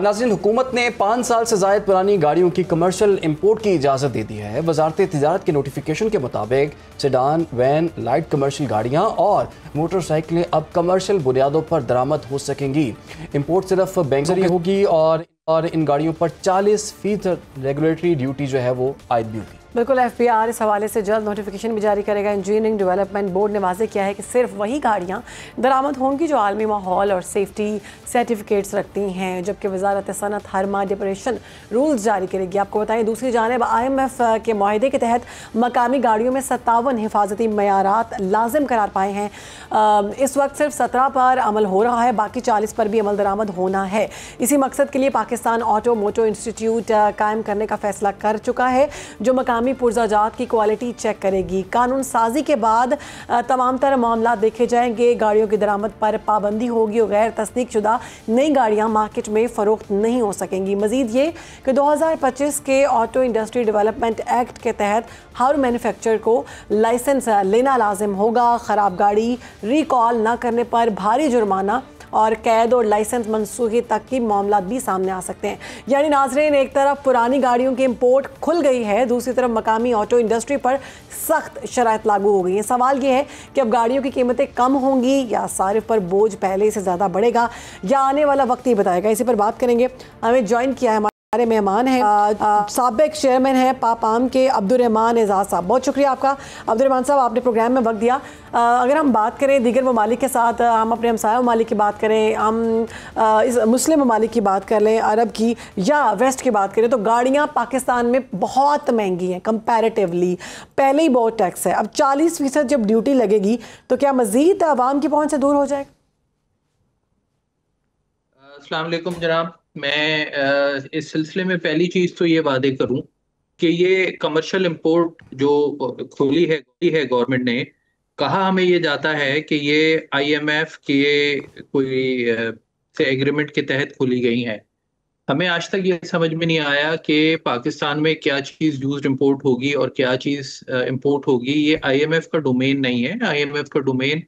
नाज़रीन, हुकूमत ने 5 साल से ज़ायद पुरानी गाड़ियों की कमर्शियल इंपोर्ट की इजाज़त दे दी है। वजारत तिजारत के नोटिफिकेशन के मुताबिक सेडान, वैन, लाइट कमर्शियल गाड़ियाँ और मोटरसाइकिलें अब कमर्शियल बुनियादों पर दरामद हो सकेंगी। इंपोर्ट सिर्फ बैंक से होगी और इन गाड़ियों पर 40% रेगुलेटरी ड्यूटी जो है वो आयद भी होगी। बिल्कुल, FBR इस हवाले से जल्द नोटिफिकेशन भी जारी करेगा। इंजीनियरिंग डेवलपमेंट बोर्ड ने वाज़ेह किया है कि सिर्फ वही गाड़ियाँ दरामद होंगी जो आलमी माहौल और सेफ्टी सर्टिफिकेट्स रखती हैं, जबकि वजारत सनत हर माह डिप्रेशन रूल्स जारी करेगी। आपको बताएं, दूसरी जानिब IMF के माहिदे के तहत मकामी गाड़ियों में 57 हिफाजती मयारात लाजिम करार पाए हैं। इस वक्त सिर्फ 17 पर अमल हो रहा है, बाकी 40 पर भी अमल दरामद होना है। इसी मकसद के लिए पाकिस्तान ऑटो मोटो इंस्टीट्यूट कायम करने का फैसला कर चुका है, जो मकामी पुर्जाजात की क्वालिटी चेक करेगी। कानून साजी के बाद तमाम तरह मामला देखे जाएंगे। गाड़ियों की दरामद पर पाबंदी होगी और गैर तस्दीक शुदा नई गाड़ियां मार्केट में फरोख्त नहीं हो सकेंगी। मजीद ये कि 2025 के ऑटो इंडस्ट्री डेवलपमेंट एक्ट के तहत हर मैन्युफैक्चरर को लाइसेंस लेना लाजिम होगा। ख़राब गाड़ी रिकॉल न करने पर भारी जुर्माना और कैद और लाइसेंस मनसूखी तक की मामला भी सामने आ सकते हैं। यानी नाज़रीन, एक तरफ पुरानी गाड़ियों की इंपोर्ट खुल गई है, दूसरी तरफ मकामी ऑटो इंडस्ट्री पर सख्त शराइत लागू हो गई है। सवाल ये है कि अब गाड़ियों की कीमतें कम होंगी या सारिफ पर बोझ पहले से ज़्यादा बढ़ेगा, या आने वाला वक्त ही बताएगा। इसी पर बात करेंगे। हमें ज्वाइन किया है हमारे मेहमान हैं, साबिक चेयरमैन हैं पापाम के अब्दुर्रहमान एजाज साहब। बहुत शुक्रिया आपका अब्दुर्रहमान साहब, आपने प्रोग्राम में वक्त दिया। अगर हम बात करें दीगर ममालिक के साथ, हम अपने हमसाया ममालिक की बात करें, हम इस मुस्लिम ममालिक की बात कर लें, अरब की या वेस्ट की बात करें, तो गाड़ियाँ पाकिस्तान में बहुत महंगी हैं कंपैरेटिवली। पहले ही बहुत टैक्स है, अब 40% जब ड्यूटी लगेगी तो क्या मज़ीद आवाम की पहुँच से दूर हो जाएगा? अस्सलाम वालेकुम जनाब, मैं इस सिलसिले में पहली चीज़ तो ये वादे करूं कि ये कमर्शियल इंपोर्ट जो खोली है गवर्नमेंट ने, कहा हमें ये जाता है कि ये IMF के कोई से एग्रीमेंट के तहत खोली गई हैं। हमें आज तक ये समझ में नहीं आया कि पाकिस्तान में क्या चीज़ यूज्ड इंपोर्ट होगी और क्या चीज़ इंपोर्ट होगी। ये IMF का डोमेन नहीं है। IMF का डोमेन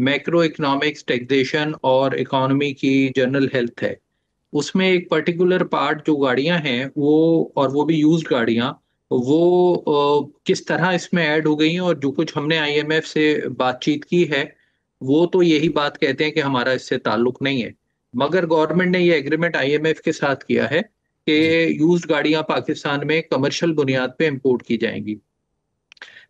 मैक्रो इकोनॉमिक्स, टैक्सेशन और इकोनॉमी की जनरल हेल्थ है। उसमें एक पर्टिकुलर पार्ट जो गाड़ियां हैं वो भी यूज्ड गाड़ियां, किस तरह इसमें ऐड हो गई हैं, और जो कुछ हमने IMF से बातचीत की है वो तो यही बात कहते हैं कि हमारा इससे ताल्लुक नहीं है। मगर गवर्नमेंट ने ये एग्रीमेंट IMF के साथ किया है कि यूज्ड गाड़ियां पाकिस्तान में कमर्शियल बुनियाद पे इंपोर्ट की जाएंगी।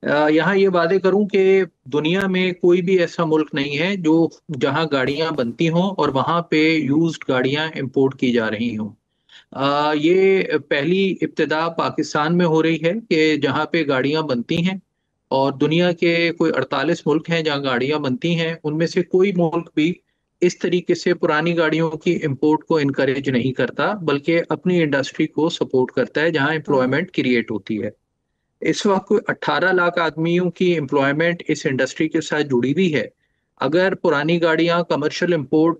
यहाँ ये वादे करूं कि दुनिया में कोई भी ऐसा मुल्क नहीं है जो जहां गाड़ियां बनती हों और वहां पे यूज्ड गाड़ियां इंपोर्ट की जा रही हों। ये पहली इब्तिदा पाकिस्तान में हो रही है कि जहाँ पे गाड़ियां बनती हैं, और दुनिया के कोई 48 मुल्क हैं जहाँ गाड़ियां बनती हैं, उनमें से कोई मुल्क भी इस तरीके से पुरानी गाड़ियों की इंपोर्ट को इनकरेज नहीं करता, बल्कि अपनी इंडस्ट्री को सपोर्ट करता है जहाँ एम्प्लॉयमेंट क्रिएट होती है। इस वक्त कोई 18 लाख आदमियों की एम्प्लॉयमेंट इस इंडस्ट्री के साथ जुड़ी हुई है। अगर पुरानी गाड़ियां कमर्शियल इंपोर्ट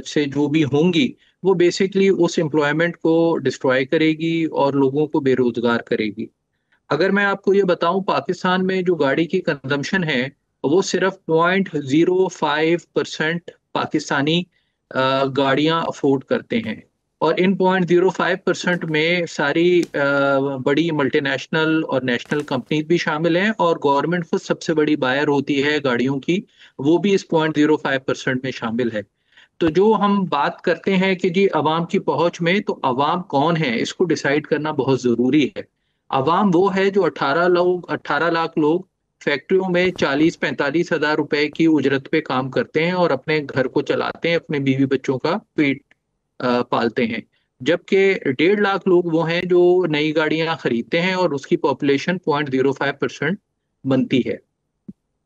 से जो भी होंगी, वो बेसिकली उस एम्प्लॉयमेंट को डिस्ट्रॉय करेगी और लोगों को बेरोजगार करेगी। अगर मैं आपको ये बताऊं, पाकिस्तान में जो गाड़ी की कंजम्पशन है वो सिर्फ 0.05% पाकिस्तानी गाड़ियां अफोर्ड करते हैं, और इन 0.05% में सारी बड़ी मल्टीनेशनल और नेशनल कंपनीज भी शामिल हैं, और गवर्नमेंट खुद सबसे बड़ी बायर होती है गाड़ियों की, वो भी इस 0.05% में शामिल है। तो जो हम बात करते हैं कि जी अवाम की पहुंच में, तो अवाम कौन है इसको डिसाइड करना बहुत ज़रूरी है। अवाम वो है जो 18 लाख लोग फैक्ट्रियों में 40-45 हज़ार रुपए की उजरत पे काम करते हैं और अपने घर को चलाते हैं, अपने बीवी बच्चों का पेट पालते हैं। जबकि 1.5 लाख लोग वो हैं जो नई गाड़ियां खरीदते हैं और उसकी पॉपुलेशन 0.05% बनती है।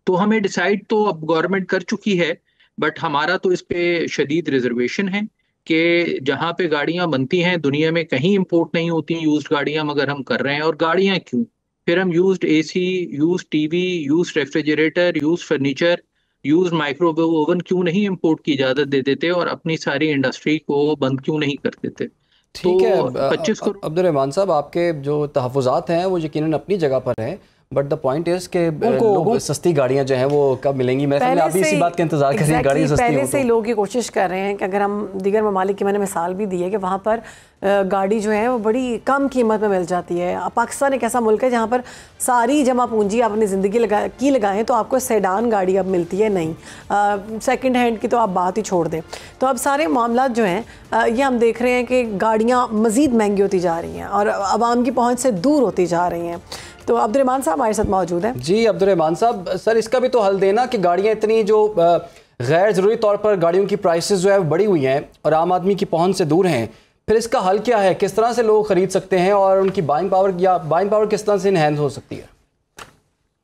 तो हमें डिसाइड तो अब गवर्नमेंट कर चुकी है, बट हमारा तो इस पे शदीद रिजर्वेशन है कि जहाँ पे गाड़ियां बनती हैं दुनिया में कहीं इंपोर्ट नहीं होती यूज्ड गाड़ियां, मगर हम कर रहे हैं। और गाड़ियां क्यों? फिर हम used AC, used TV, used refrigerator, used furniture, used microwave oven क्यों नहीं इंपोर्ट की इजाज़त दे देते और अपनी सारी इंडस्ट्री को बंद क्यों नहीं कर देते? ठीक है तो 25 करोड़। अब्दुर्रहमान साहब, आपके जो तहफ़्फ़ुज़ात हैं वो यकीनन अपनी जगह पर हैं, बट द पॉइंट इज कि लोग सस्ती गाड़ियां जो हैं वो कब मिलेंगी? मेरे ख्याल में आप इसी बात का इंतजार कर रहे हैं, गाड़ी सस्ती हो। पहले से ही लोग ये कोशिश कर रहे हैं कि अगर हम दीगर ममालिक की, मैंने मिसाल भी दी है कि वहाँ पर गाड़ी जो है वो बड़ी कम कीमत में मिल जाती है। पाकिस्तान एक ऐसा मुल्क है जहाँ पर सारी जमा पूंजी आप अपनी ज़िंदगी लगाएं तो आपको सेडान गाड़ी अब मिलती है नहीं, सेकंड हैंड की तो आप बात ही छोड़ दें। तो अब सारे मामला जो हैं ये हम देख रहे हैं कि गाड़ियाँ मज़ीद महंगी होती जा रही हैं और आवाम की पहुँच से दूर होती जा रही हैं। तो अब्दुर्रहमान साहब हमारे साथ मौजूद हैं। जी अब्दुर्रहमान साहब, सर इसका भी तो हल देना कि गाड़ियाँ इतनी जो गैर ज़रूरी तौर पर गाड़ियों की प्राइसेस जो है बढ़ी हुई हैं और आम आदमी की पहुंच से दूर हैं, फिर इसका हल क्या है? किस तरह से लोग खरीद सकते हैं और उनकी बाइंग पावर किस तरह से इनहेंस हो सकती है?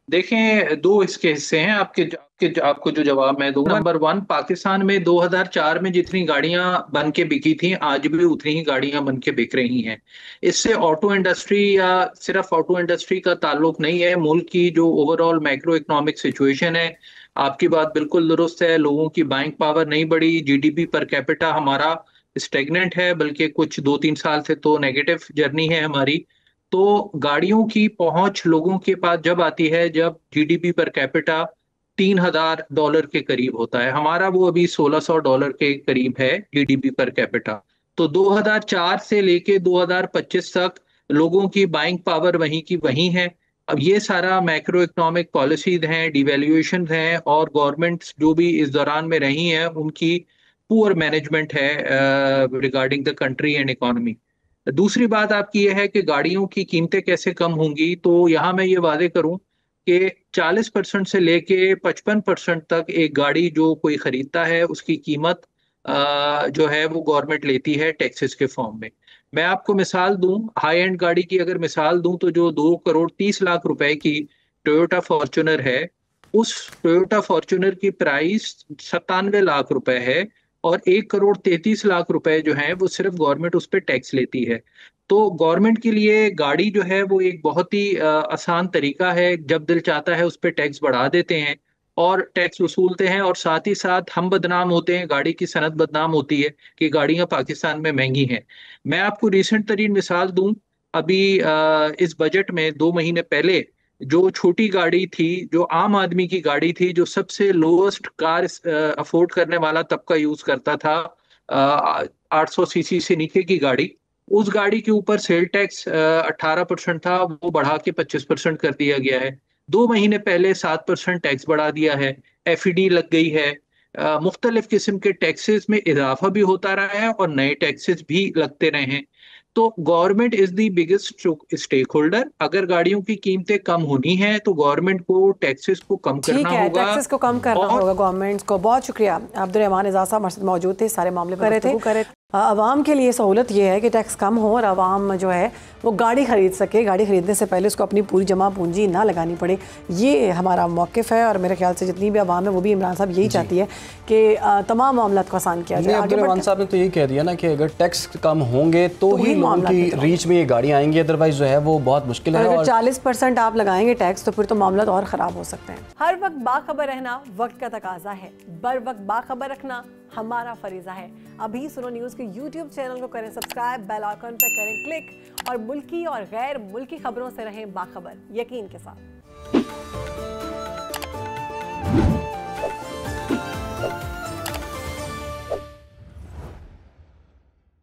देखें, दो इसके हिस्से हैं। आपको जो जवाब मैं दूंगा, नंबर 1, पाकिस्तान में 2004 में जितनी गाड़ियां बन के बिकी थी आज भी उतनी ही गाड़ियां बन के बिक रही हैं। इससे ऑटो इंडस्ट्री या सिर्फ ऑटो इंडस्ट्री का ताल्लुक नहीं है, मुल्क की जो ओवरऑल मैक्रो इकोनॉमिक सिचुएशन है। आपकी बात बिल्कुल दुरुस्त है, लोगों की बाइंग पावर नहीं बढ़ी, जीडीपी पर कैपिटा हमारा स्टेगनेंट है, बल्कि कुछ 2-3 साल से तो नेगेटिव जर्नी है हमारी। तो गाड़ियों की पहुंच लोगों के पास जब आती है जब जीडीपी पर कैपिटा $3000 के करीब होता है, हमारा वो अभी $1600 के करीब है जीडीपी पर कैपिटा। तो 2004 से लेके 2025 तक लोगों की बाइंग पावर वहीं की वहीं है। अब ये सारा मैक्रो इकोनॉमिक पॉलिसीज हैं, डिवैल्यूएशन हैं और गवर्नमेंट्स जो भी इस दौरान में रही हैं उनकी पुअर मैनेजमेंट है regarding the country and economy. दूसरी बात आपकी यह है कि गाड़ियों की कीमतें कैसे कम होंगी, तो यहाँ मैं ये वादे करूं कि 40% से लेके 55% तक एक गाड़ी जो कोई खरीदता है उसकी कीमत जो है वो गवर्नमेंट लेती है टैक्सेस के फॉर्म में। मैं आपको मिसाल दूं, हाई एंड गाड़ी की अगर मिसाल दूं तो जो 2 करोड़ 30 लाख रुपए की टोयोटा फॉर्च्यूनर है, उस टोयोटा फॉर्च्यूनर की प्राइस 97 लाख रुपए है और 1 करोड़ 33 लाख रुपए जो है वो सिर्फ गवर्नमेंट उस पर टैक्स लेती है। तो गवर्नमेंट के लिए गाड़ी जो है वो एक बहुत ही आसान तरीका है, जब दिल चाहता है उस पर टैक्स बढ़ा देते हैं और टैक्स वसूलते हैं और साथ ही साथ हम बदनाम होते हैं, गाड़ी की सनत बदनाम होती है कि गाड़ियां पाकिस्तान में महंगी हैं। मैं आपको रिसेंट तरीन मिसाल दूं, अभी इस बजट में 2 महीने पहले जो छोटी गाड़ी थी, जो आम आदमी की गाड़ी थी, जो सबसे लोएस्ट कार अफोर्ड करने वाला तबका यूज करता था, 800 सीसी से नीचे की गाड़ी, उस गाड़ी के ऊपर सेल टैक्स 18% था, वो बढ़ा के 25% कर दिया गया है। 2 महीने पहले 7% टैक्स बढ़ा दिया है, एफईडी लग गई है, मुख्तलिफ किस्म के टैक्सेस में इजाफा भी होता रहा है और नए टैक्सेस भी लगते रहे हैं। तो government is the biggest stakeholder. अगर गाड़ियों की कीमतें कम होनी है तो गवर्नमेंट को टैक्सेस को कम करना होगा, टैक्सेस को कम करना होगा गवर्नमेंट को। बहुत शुक्रिया अब्दुर्रहमान एजाज साहब हमारे साथ मौजूद थे, सारे मामले पर रहे थे। आवाम के लिए सहूलत ये है कि टैक्स कम हो और आवाम जो है वो गाड़ी ख़रीद सके, गाड़ी ख़रीदने से पहले उसको अपनी पूरी जमा पूंजी ना लगानी पड़े। ये हमारा मौक़िफ़ है और मेरे ख्याल से जितनी भी आवाम है वो भी इमरान साहब यही चाहती है कि तमाम मामला को आसान किया जाए। अब्दुर्रहमान साहब ने तो यही कह दिया ना कि अगर टैक्स कम होंगे तो ही लोगों की रीच में ये गाड़ियाँ आएंगी, अदरवाइज जो है वो बहुत मुश्किल है। अगर 40% आप लगाएंगे टैक्स तो फिर तो मामला और ख़राब हो सकते हैं। हर वक्त बाखबर रहना वक्त का तकाजा है, बर वक्त बाखबर रखना हमारा फरीजा है। अभी सुनो न्यूज़ के YouTube चैनल को करें सब्सक्राइब, बेल आइकन पर करें क्लिक और मुल्की और गैर मुल्की खबरों से रहें बाखबर, यकीन के साथ।